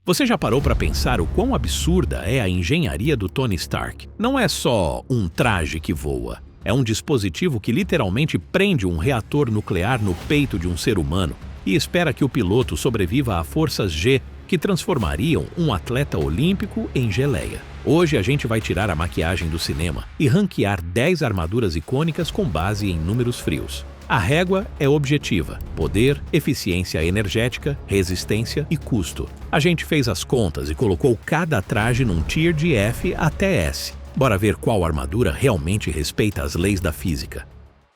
Você já parou para pensar o quão absurda é a engenharia do Tony Stark? Não é só um traje que voa. É um dispositivo que literalmente prende um reator nuclear no peito de um ser humano e espera que o piloto sobreviva a forças G que transformariam um atleta olímpico em geleia. Hoje a gente vai tirar a maquiagem do cinema e ranquear 10 armaduras icônicas com base em números frios. A régua é objetiva: poder, eficiência energética, resistência e custo. A gente fez as contas e colocou cada traje num tier de F até S. Bora ver qual armadura realmente respeita as leis da física.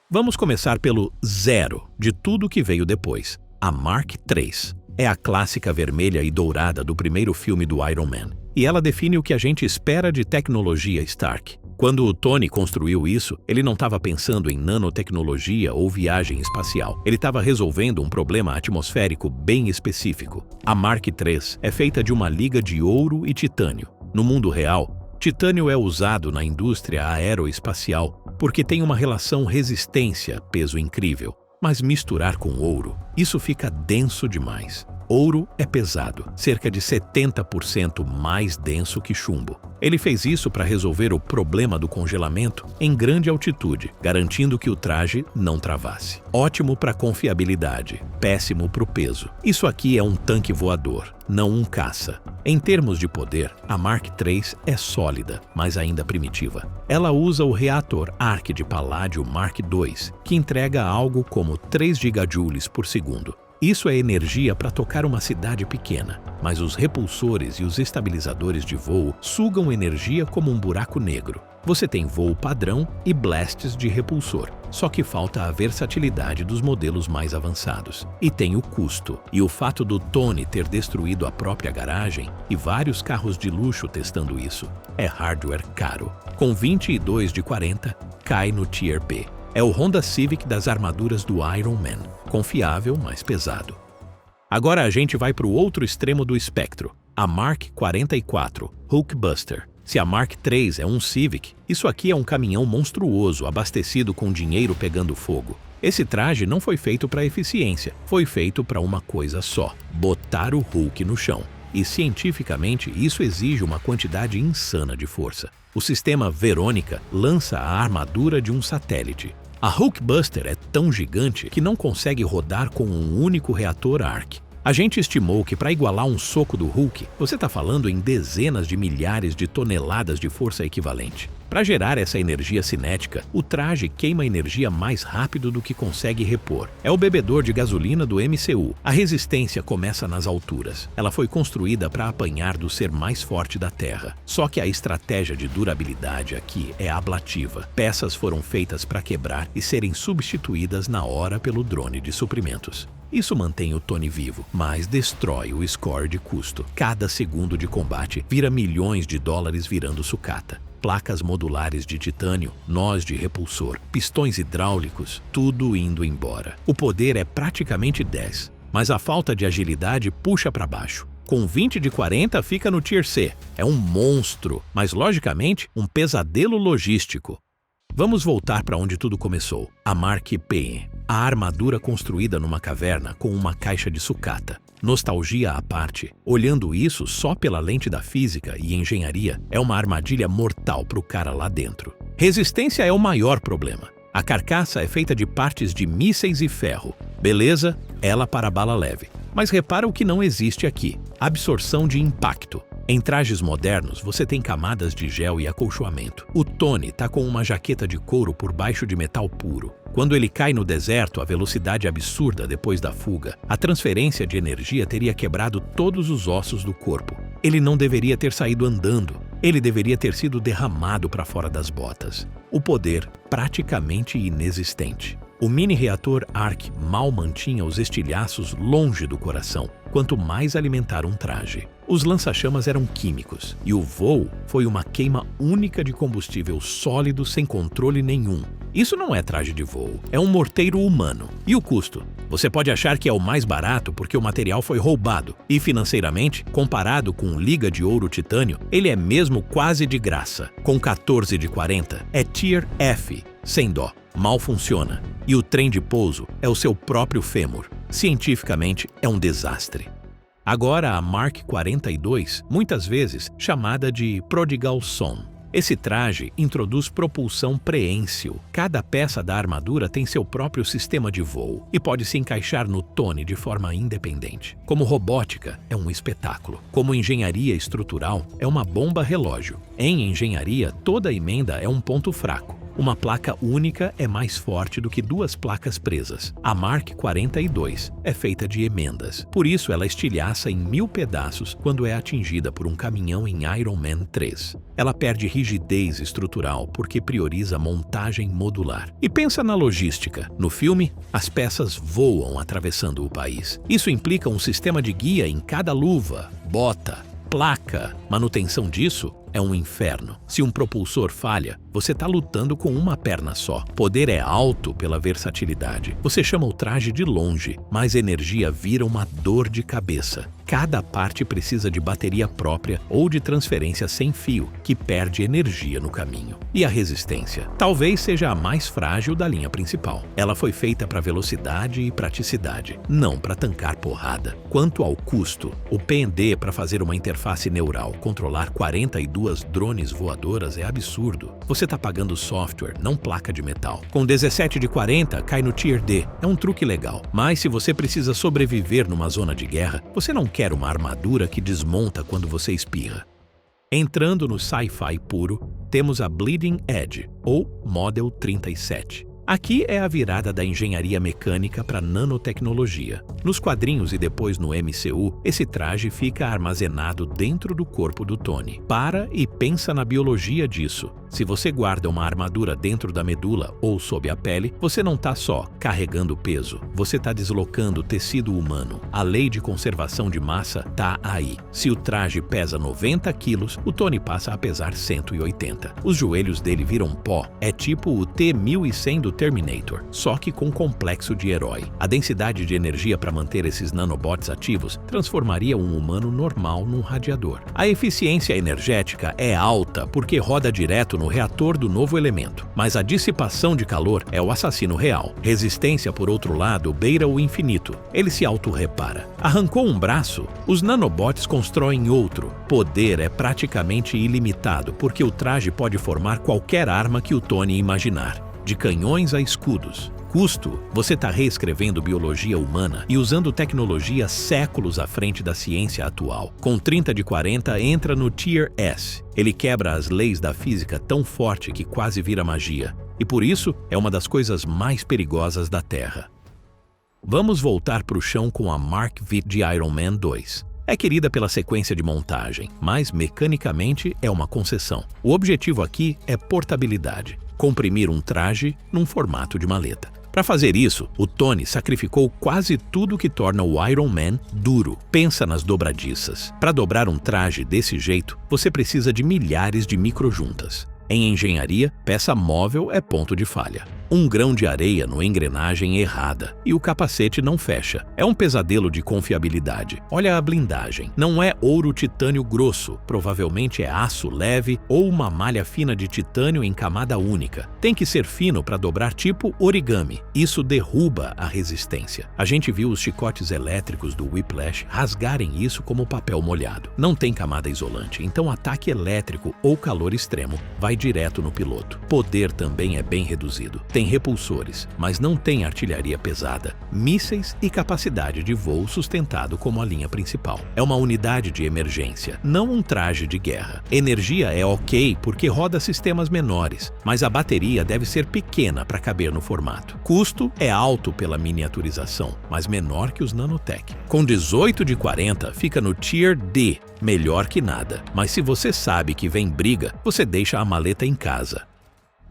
Vamos começar pelo zero de tudo que veio depois. A Mark III. É a clássica vermelha e dourada do primeiro filme do Iron Man. E ela define o que a gente espera de tecnologia Stark. Quando o Tony construiu isso, ele não estava pensando em nanotecnologia ou viagem espacial. Ele estava resolvendo um problema atmosférico bem específico. A Mark III é feita de uma liga de ouro e titânio. No mundo real, titânio é usado na indústria aeroespacial porque tem uma relação resistência-peso incrível. Mas misturar com ouro, isso fica denso demais. Ouro é pesado, cerca de 70% mais denso que chumbo. Ele fez isso para resolver o problema do congelamento em grande altitude, garantindo que o traje não travasse. Ótimo para confiabilidade, péssimo para o peso. Isso aqui é um tanque voador, não um caça. Em termos de poder, a Mark III é sólida, mas ainda primitiva. Ela usa o reator Arc de Paládio Mark II, que entrega algo como 3 gigajoules por segundo. Isso é energia para tocar uma cidade pequena, mas os repulsores e os estabilizadores de voo sugam energia como um buraco negro. Você tem voo padrão e blasts de repulsor, só que falta a versatilidade dos modelos mais avançados. E tem o custo, e o fato do Tony ter destruído a própria garagem e vários carros de luxo testando isso. É hardware caro. Com 22 de 40, cai no Tier P. É o Honda Civic das armaduras do Iron Man. Confiável, mas pesado. Agora a gente vai para o outro extremo do espectro. A Mark 44, Hulkbuster. Se a Mark III é um Civic, isso aqui é um caminhão monstruoso abastecido com dinheiro pegando fogo. Esse traje não foi feito para eficiência, foi feito para uma coisa só: botar o Hulk no chão. E cientificamente isso exige uma quantidade insana de força. O sistema Verônica lança a armadura de um satélite. A Hulkbuster é tão gigante que não consegue rodar com um único reator Arc. A gente estimou que para igualar um soco do Hulk, você está falando em dezenas de milhares de toneladas de força equivalente. Para gerar essa energia cinética, o traje queima energia mais rápido do que consegue repor. É o bebedor de gasolina do MCU. A resistência começa nas alturas. Ela foi construída para apanhar do ser mais forte da Terra. Só que a estratégia de durabilidade aqui é ablativa. Peças foram feitas para quebrar e serem substituídas na hora pelo drone de suprimentos. Isso mantém o Tony vivo, mas destrói o score de custo. Cada segundo de combate vira milhões de dólares virando sucata. Placas modulares de titânio, nós de repulsor, pistões hidráulicos, tudo indo embora. O poder é praticamente 10, mas a falta de agilidade puxa para baixo. Com 20 de 40 fica no Tier C. É um monstro, mas logicamente um pesadelo logístico. Vamos voltar para onde tudo começou. A Mark P, a armadura construída numa caverna com uma caixa de sucata. Nostalgia à parte, olhando isso só pela lente da física e engenharia, é uma armadilha mortal para o cara lá dentro. Resistência é o maior problema. A carcaça é feita de partes de mísseis e ferro. Beleza, ela para bala leve. Mas repara o que não existe aqui: absorção de impacto. Em trajes modernos, você tem camadas de gel e acolchoamento. O Tony está com uma jaqueta de couro por baixo de metal puro. Quando ele cai no deserto a velocidade absurda depois da fuga, a transferência de energia teria quebrado todos os ossos do corpo. Ele não deveria ter saído andando. Ele deveria ter sido derramado para fora das botas. O poder praticamente inexistente. O mini-reator Arc mal mantinha os estilhaços longe do coração, quanto mais alimentar um traje. Os lança-chamas eram químicos, e o voo foi uma queima única de combustível sólido sem controle nenhum. Isso não é traje de voo, é um morteiro humano. E o custo? Você pode achar que é o mais barato porque o material foi roubado, e financeiramente, comparado com Liga de Ouro Titânio, ele é mesmo quase de graça. Com 14 de 40, é Tier F, sem dó. Mal funciona, e o trem de pouso é o seu próprio fêmur. Cientificamente, é um desastre. Agora a Mark 42, muitas vezes chamada de Prodigal Son. Esse traje introduz propulsão preensil. Cada peça da armadura tem seu próprio sistema de voo e pode se encaixar no Tony de forma independente. Como robótica, é um espetáculo. Como engenharia estrutural, é uma bomba relógio. Em engenharia, toda emenda é um ponto fraco. Uma placa única é mais forte do que duas placas presas. A Mark 42 é feita de emendas. Por isso, ela estilhaça em 1000 pedaços quando é atingida por um caminhão em Iron Man 3. Ela perde rigidez estrutural porque prioriza montagem modular. E pensa na logística. No filme, as peças voam atravessando o país. Isso implica um sistema de guia em cada luva, bota, placa. Manutenção disso é um inferno. Se um propulsor falha, você está lutando com uma perna só. Poder é alto pela versatilidade. Você chama o traje de longe, mas energia vira uma dor de cabeça. Cada parte precisa de bateria própria ou de transferência sem fio, que perde energia no caminho. E a resistência? Talvez seja a mais frágil da linha principal. Ela foi feita para velocidade e praticidade, não para tancar porrada. Quanto ao custo, o P&D para fazer uma interface neural controlar 42 drones voadoras é absurdo. Você está pagando software, não placa de metal. Com 17 de 40, cai no Tier D. É um truque legal. Mas se você precisa sobreviver numa zona de guerra, você não quer uma armadura que desmonta quando você espirra. Entrando no sci-fi puro, temos a Bleeding Edge, ou Model 37. Aqui é a virada da engenharia mecânica para nanotecnologia. Nos quadrinhos e depois no MCU, esse traje fica armazenado dentro do corpo do Tony. Para e pensa na biologia disso. Se você guarda uma armadura dentro da medula ou sob a pele, você não está só carregando peso, você está deslocando tecido humano. A lei de conservação de massa está aí. Se o traje pesa 90 quilos, o Tony passa a pesar 180. Os joelhos dele viram pó. É tipo o T-1100 do Terminator, só que com complexo de herói. A densidade de energia para manter esses nanobots ativos transformaria um humano normal num radiador. A eficiência energética é alta porque roda direto no reator do novo elemento, mas a dissipação de calor é o assassino real. Resistência, por outro lado, beira o infinito. Ele se autorrepara. Arrancou um braço? Os nanobots constroem outro. Poder é praticamente ilimitado porque o traje pode formar qualquer arma que o Tony imaginar, de canhões a escudos. Custo, você está reescrevendo biologia humana e usando tecnologia séculos à frente da ciência atual. Com 30 de 40, entra no Tier S. Ele quebra as leis da física tão forte que quase vira magia. E por isso, é uma das coisas mais perigosas da Terra. Vamos voltar para o chão com a Mark V de Iron Man 2. É querida pela sequência de montagem, mas mecanicamente é uma concessão. O objetivo aqui é portabilidade. Comprimir um traje num formato de maleta. Para fazer isso, o Tony sacrificou quase tudo que torna o Iron Man duro. Pensa nas dobradiças. Para dobrar um traje desse jeito, você precisa de milhares de microjuntas. Em engenharia, peça móvel é ponto de falha. Um grão de areia no engrenagem errada e o capacete não fecha. É um pesadelo de confiabilidade. Olha a blindagem. Não é ouro titânio grosso, provavelmente é aço leve ou uma malha fina de titânio em camada única. Tem que ser fino para dobrar tipo origami. Isso derruba a resistência. A gente viu os chicotes elétricos do Whiplash rasgarem isso como papel molhado. Não tem camada isolante, então ataque elétrico ou calor extremo vai direto no piloto. Poder também é bem reduzido. Tem repulsores, mas não tem artilharia pesada, mísseis e capacidade de voo sustentado como a linha principal. É uma unidade de emergência, não um traje de guerra. Energia é ok porque roda sistemas menores, mas a bateria deve ser pequena para caber no formato. Custo é alto pela miniaturização, mas menor que os Nanotech. Com 18 de 40, fica no Tier D, melhor que nada. Mas se você sabe que vem briga, você deixa a maleta em casa.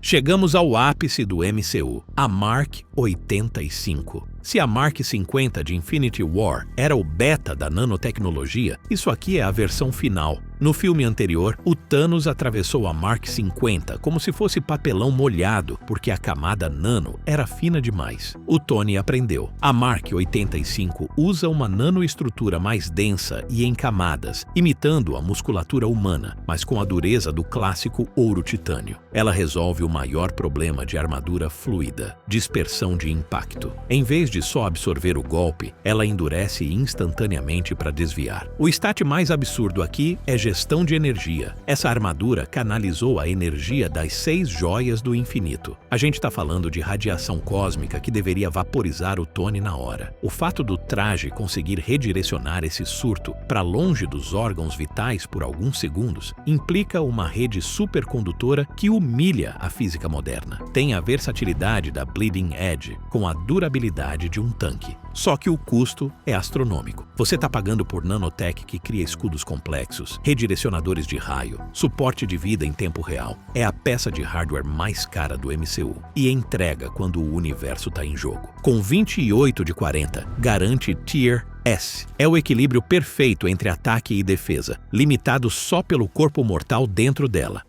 Chegamos ao ápice do MCU, a Mark 85. Se a Mark 50 de Infinity War era o beta da nanotecnologia, isso aqui é a versão final. No filme anterior, o Thanos atravessou a Mark 50 como se fosse papelão molhado, porque a camada nano era fina demais. O Tony aprendeu. A Mark 85 usa uma nanoestrutura mais densa e em camadas, imitando a musculatura humana, mas com a dureza do clássico ouro-titânio. Ela resolve o maior problema de armadura fluida: dispersão de impacto. Em vez de só absorver o golpe, ela endurece instantaneamente para desviar. O stat mais absurdo aqui é gestão de energia. Essa armadura canalizou a energia das 6 joias do infinito. A gente está falando de radiação cósmica que deveria vaporizar o Tony na hora. O fato do traje conseguir redirecionar esse surto para longe dos órgãos vitais por alguns segundos implica uma rede supercondutora que humilha a física moderna. Tem a versatilidade da Bleeding Edge com a durabilidade de um tanque. Só que o custo é astronômico. Você está pagando por nanotech que cria escudos complexos, redirecionadores de raio, suporte de vida em tempo real. É a peça de hardware mais cara do MCU e entrega quando o universo está em jogo. Com 28 de 40, garante Tier S. É o equilíbrio perfeito entre ataque e defesa, limitado só pelo corpo mortal dentro dela.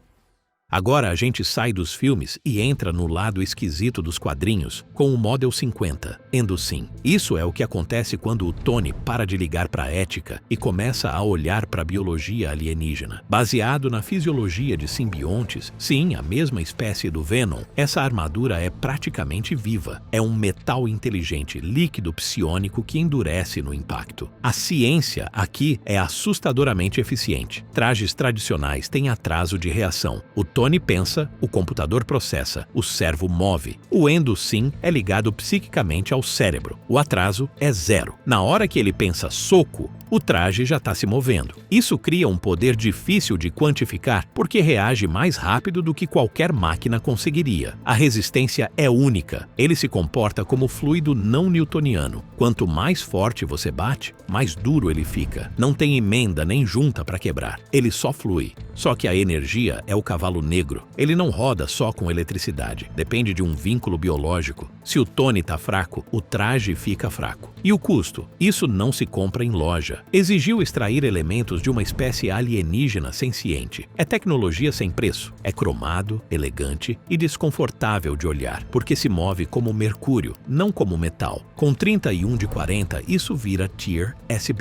Agora a gente sai dos filmes e entra no lado esquisito dos quadrinhos com o Model 50, Endosim. Isso é o que acontece quando o Tony para de ligar para a ética e começa a olhar para a biologia alienígena. Baseado na fisiologia de simbiontes, sim, a mesma espécie do Venom, essa armadura é praticamente viva. É um metal inteligente, líquido psiônico que endurece no impacto. A ciência aqui é assustadoramente eficiente. Trajes tradicionais têm atraso de reação. O Tony pensa, o computador processa, o servo move. O Endosim é ligado psiquicamente ao cérebro. O atraso é 0. Na hora que ele pensa soco, o traje já está se movendo. Isso cria um poder difícil de quantificar porque reage mais rápido do que qualquer máquina conseguiria. A resistência é única. Ele se comporta como fluido não newtoniano. Quanto mais forte você bate, mais duro ele fica. Não tem emenda nem junta para quebrar. Ele só flui. Só que a energia é o cavalo negro. Ele não roda só com eletricidade. Depende de um vínculo biológico. Se o Tony está fraco, o traje fica fraco. E o custo? Isso não se compra em loja. Exigiu extrair elementos de uma espécie alienígena senciente. É tecnologia sem preço. É cromado, elegante e desconfortável de olhar, porque se move como mercúrio, não como metal. Com 31 de 40, isso vira Tier S+.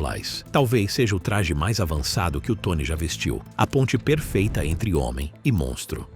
Talvez seja o traje mais avançado que o Tony já vestiu. A ponte perfeita entre homem e monstro.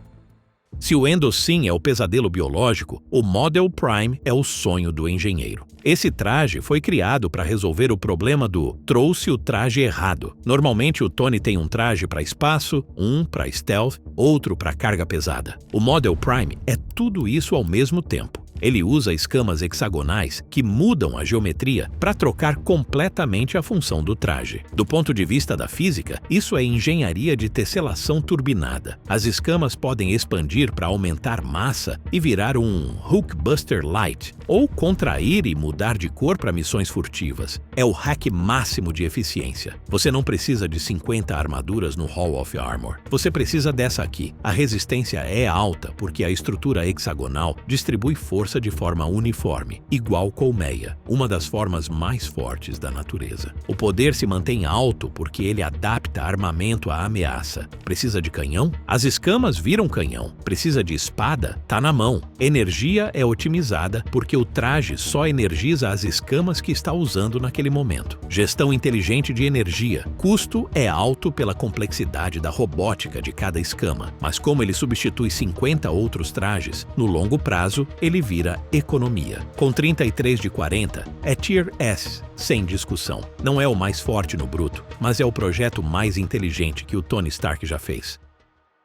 Se o Endosim é o pesadelo biológico, o Model Prime é o sonho do engenheiro. Esse traje foi criado para resolver o problema do trouxe o traje errado. Normalmente o Tony tem um traje para espaço, um para stealth, outro para carga pesada. O Model Prime é tudo isso ao mesmo tempo. Ele usa escamas hexagonais que mudam a geometria para trocar completamente a função do traje. Do ponto de vista da física, isso é engenharia de tesselação turbinada. As escamas podem expandir para aumentar massa e virar um Hulkbuster Light, ou contrair e mudar de cor para missões furtivas. É o hack máximo de eficiência. Você não precisa de 50 armaduras no Hall of Armor. Você precisa dessa aqui. A resistência é alta porque a estrutura hexagonal distribui força de forma uniforme, igual colmeia, uma das formas mais fortes da natureza. O poder se mantém alto porque ele adapta armamento à ameaça. Precisa de canhão? As escamas viram canhão. Precisa de espada? Tá na mão. Energia é otimizada porque o traje só energiza as escamas que está usando naquele momento. Gestão inteligente de energia. Custo é alto pela complexidade da robótica de cada escama, mas como ele substitui 50 outros trajes, no longo prazo ele vira economia. Com 33 de 40, é Tier S, sem discussão. Não é o mais forte no bruto, mas é o projeto mais inteligente que o Tony Stark já fez.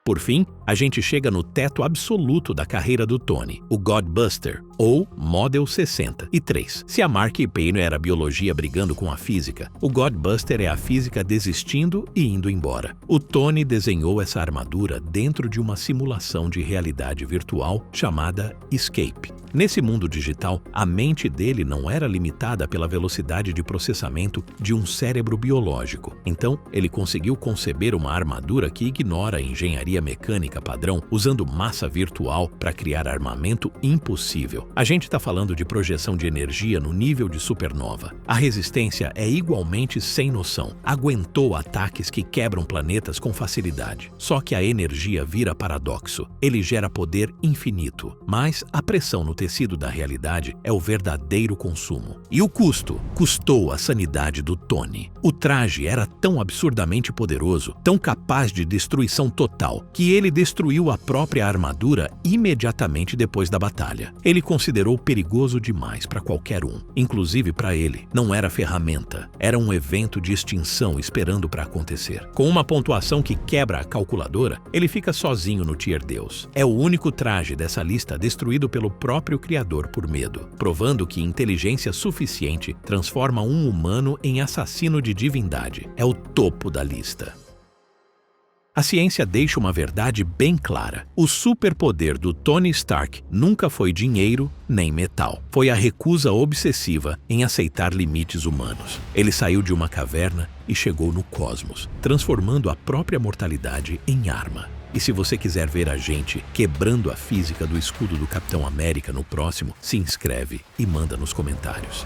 Por fim, a gente chega no teto absoluto da carreira do Tony, o Godbuster, ou Model 63. Se a Mark Payne era a biologia brigando com a física, o Godbuster é a física desistindo e indo embora. O Tony desenhou essa armadura dentro de uma simulação de realidade virtual chamada Escape. Nesse mundo digital, a mente dele não era limitada pela velocidade de processamento de um cérebro biológico. Então, ele conseguiu conceber uma armadura que ignora a engenharia engenharia mecânica padrão usando massa virtual para criar armamento impossível. A gente está falando de projeção de energia no nível de supernova. A resistência é igualmente sem noção. Aguentou ataques que quebram planetas com facilidade. Só que a energia vira paradoxo. Ele gera poder infinito, mas a pressão no tecido da realidade é o verdadeiro consumo. E o custo? Custou a sanidade do Tony. O traje era tão absurdamente poderoso, tão capaz de destruição total, que ele destruiu a própria armadura imediatamente depois da batalha. Ele considerou perigoso demais para qualquer um, inclusive para ele. Não era ferramenta, era um evento de extinção esperando para acontecer. Com uma pontuação que quebra a calculadora, ele fica sozinho no Tier Deus. É o único traje dessa lista destruído pelo próprio criador por medo, provando que inteligência suficiente transforma um humano em assassino de divindade. É o topo da lista. A ciência deixa uma verdade bem clara. O superpoder do Tony Stark nunca foi dinheiro nem metal. Foi a recusa obsessiva em aceitar limites humanos. Ele saiu de uma caverna e chegou no cosmos, transformando a própria mortalidade em arma. E se você quiser ver a gente quebrando a física do escudo do Capitão América no próximo, se inscreve e manda nos comentários.